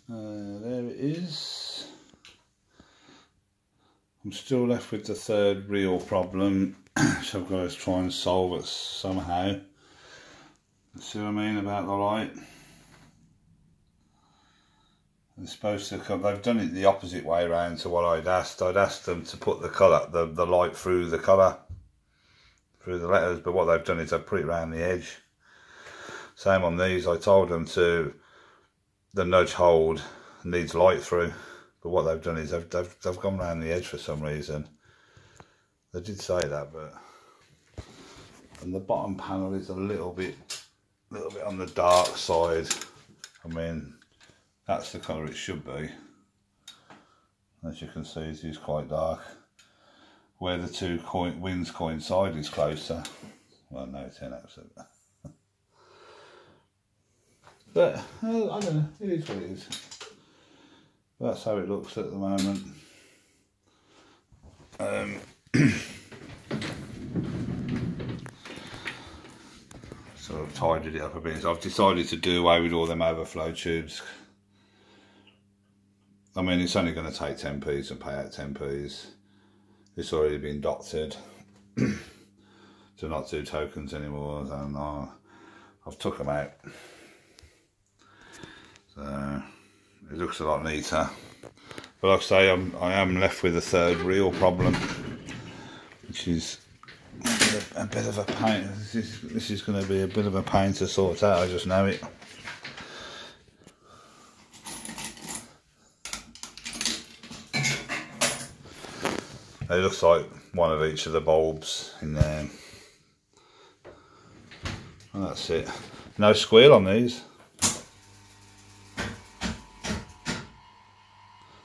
There it is. I'm still left with the third real problem, so I've got to try and solve it somehow. See what I mean about the light? They're supposed to come, they've done it the opposite way around to what I'd asked. I'd asked them to put the colour, the light through the colour, through the letters, but what they've done is they've put it around the edge. Same on these, I told them to, the nudge hold needs light through, but what they've done is they've gone around the edge for some reason. They did say that, but, and the bottom panel is a little bit on the dark side. I mean, that's the colour it should be. As you can see, it is quite dark. Where the two winds coincide is closer. Well, no, 10 absolute. But I don't know, it is what it is. That's how it looks at the moment. Sort of tidied it up a bit. So I've decided to do away with all them overflow tubes. I mean, it's only going to take 10p's and pay out 10p's. It's already been doctored to not do tokens anymore, and I've took them out. So it looks a lot neater. But like I say, I am left with a third real problem, which is a bit of a pain. This is going to be a bit of a pain to sort out, I just know it. It looks like one of each of the bulbs in there. And that's it. No squeal on these.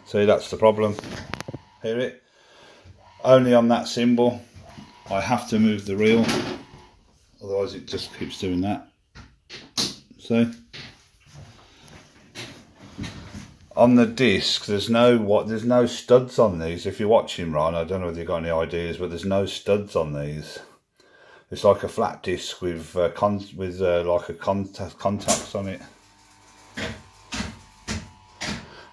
See, that's the problem. Hear it? Only on that symbol. I have to move the reel, otherwise it just keeps doing that. See? On the disc, there's no studs on these. If you're watching, Ron, I don't know whether you've got any ideas, but there's no studs on these. It's like a flat disc with like a contacts on it.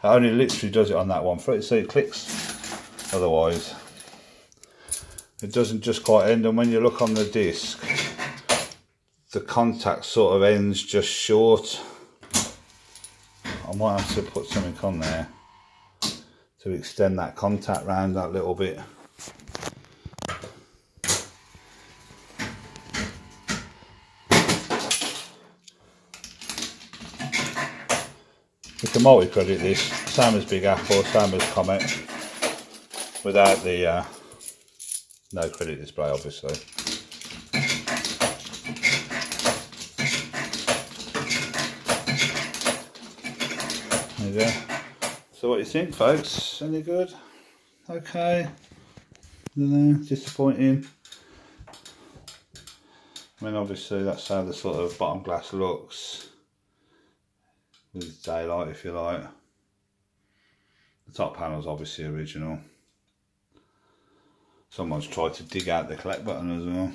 It only literally does it on that one. See, it clicks. Otherwise, it doesn't just quite end. And when you look on the disc, the contact sort of ends just short. I might have to put something on there to extend that contact round that little bit. We can multi-credit this, same as Big Apple, same as Comet, without the no credit display, obviously. There you go. So what do you think, folks? Any good? Okay. I don't know, disappointing. I mean, obviously that's how the sort of bottom glass looks. With daylight, if you like. The top panel's obviously original. Someone's tried to dig out the collect button as well.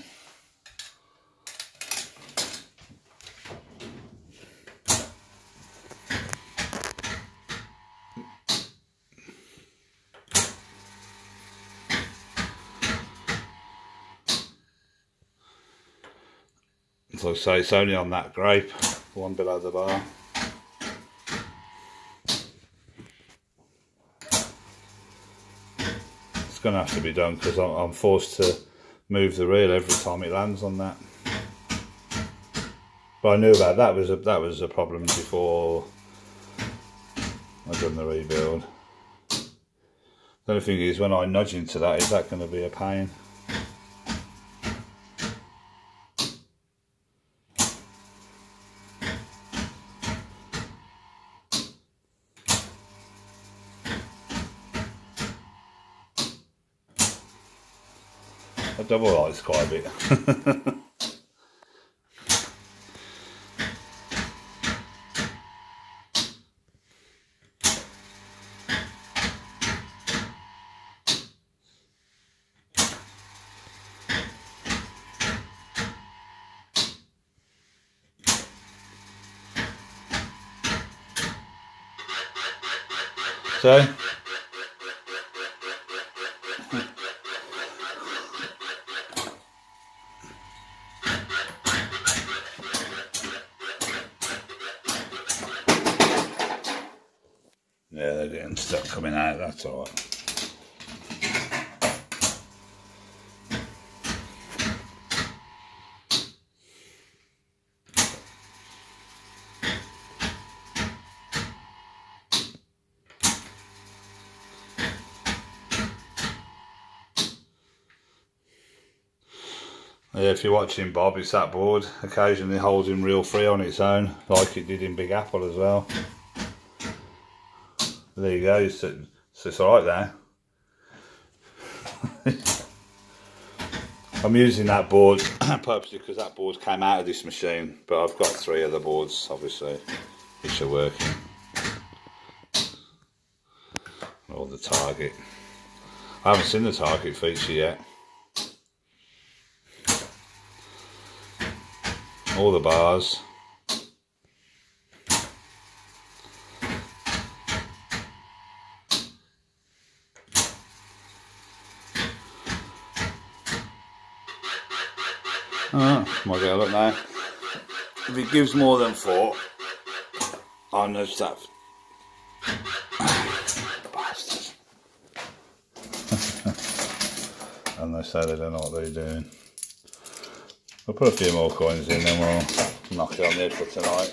So I say, it's only on that grape, the one below the bar. It's going to have to be done because I'm forced to move the reel every time it lands on that. But I knew about that was a problem before I've done the rebuild. The only thing is, when I nudge into that, is that going to be a pain? I double lights quite a bit. So yeah, they're getting stuck coming out, that's all right. Yeah, if you're watching Bob, it's that board occasionally holds him real free on its own, like it did in Big Apple as well. There you go, so it's alright there. I'm using that board purposely because that board came out of this machine, but I've got 3 other boards, obviously, which are working. Or the target. I haven't seen the target feature yet. All the bars. Might get a look now. If it gives more than 4, I'll nudge that. Bastards. And they say they don't know what they're doing. We'll put a few more coins in, then we'll knock it on the head for tonight.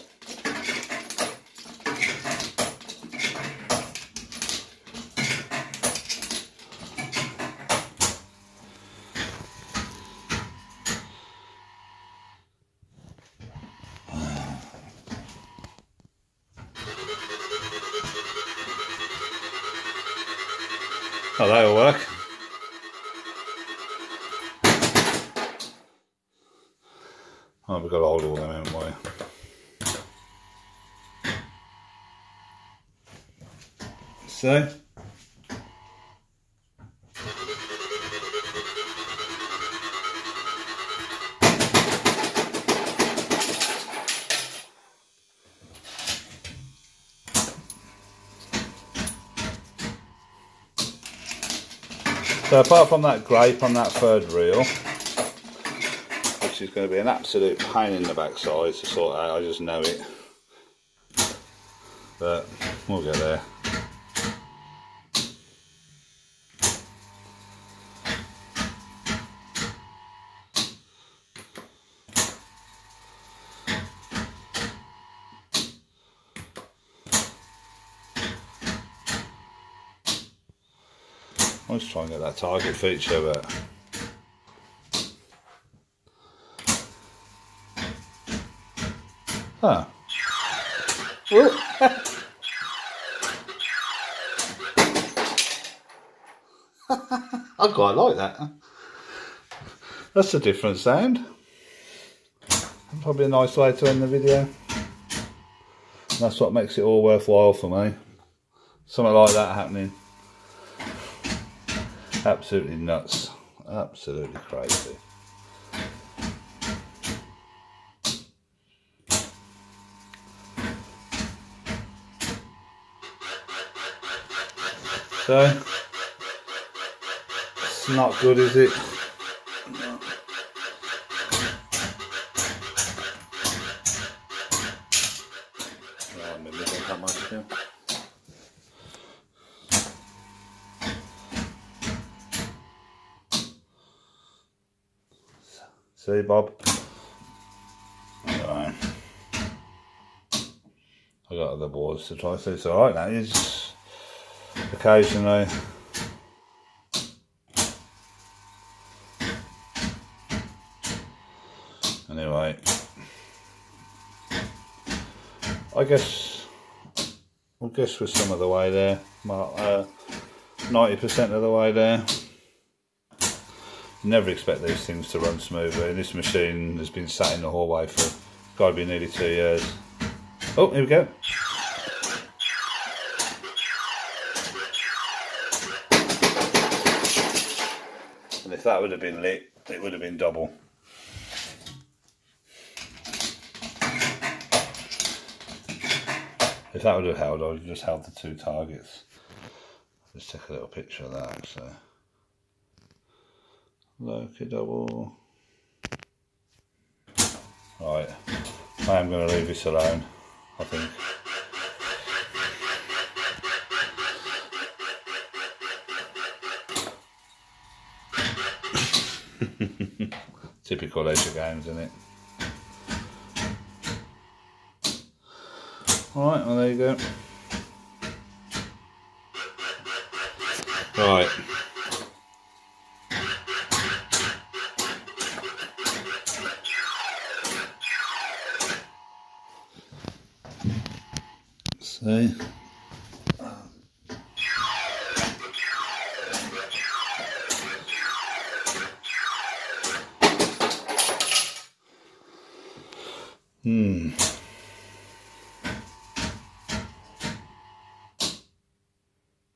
Oh, that'll work. Oh, we've got to hold all them, haven't we? So, apart from that grape on that 3rd reel, which is going to be an absolute pain in the backside to sort out, I just know it. But we'll get there. Let's try and get that target feature, but huh. I quite like that. That's a different sound. Probably a nice way to end the video. That's what makes it all worthwhile for me. Something like that happening. Absolutely nuts. Absolutely crazy. So, it's not good, is it? See, Bob? Right. I got other boards to try, so it's alright now. You just occasionally anyway, I guess we're some of the way there, 90% of the way there. Never expect these things to run smoothly. This machine has been sat in the hallway for gotta be nearly 2 years. Oh, here we go. And if that would have been lit, it would have been double. If that would have held, I would have just held the 2 targets. Let's take a little picture of that, so. Loki double. Right, I am going to leave this alone, I think. Typical leisure games, isn't it? Alright, well there you go. Right. See?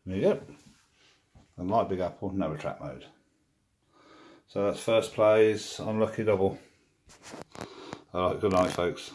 There you go. And light big apple, no retract mode. So that's first plays on Lucky Double. Alright, good night folks.